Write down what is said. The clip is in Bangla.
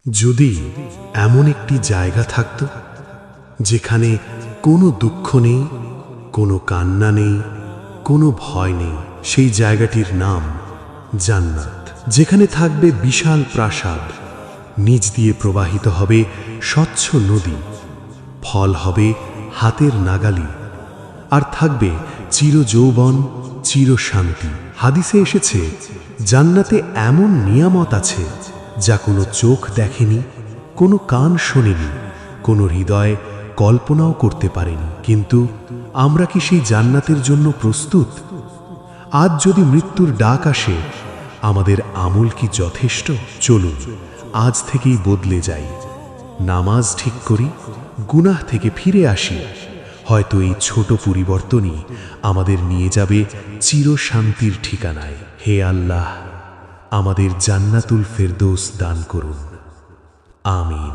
যদি এমন একটি জায়গা থাকত যেখানে কোনো দুঃখ নেই, কোনো কান্না নেই, কোনো ভয় নেই, সেই জায়গাটির নাম জান্নাত। যেখানে থাকবে বিশাল প্রাসাদ, নিচ দিয়ে প্রবাহিত হবে স্বচ্ছ নদী, ফল হবে হাতের নাগালি, আর থাকবে চিরযৌবন, চিরশান্তি। হাদিসে এসেছে জান্নাতে এমন নিয়ামত আছে যা কোনো চোখ দেখেনি, কোনো কান শোনেনি, কোনো হৃদয় কল্পনাও করতে পারেনি। কিন্তু আমরা কি সেই জান্নাতের জন্য প্রস্তুত? আজ যদি মৃত্যুর ডাক আসে, আমাদের আমল কি যথেষ্ট? চলুন আজ থেকেই বদলে যাই, নামাজ ঠিক করি, গুনাহ থেকে ফিরে আসি। হয়তো এই ছোট পরিবর্তনই আমাদের নিয়ে যাবে চিরশান্তির ঠিকানায়। হে আল্লাহ, আমাদের জান্নাতুল ফেরদৌস দান করুন। আমিন।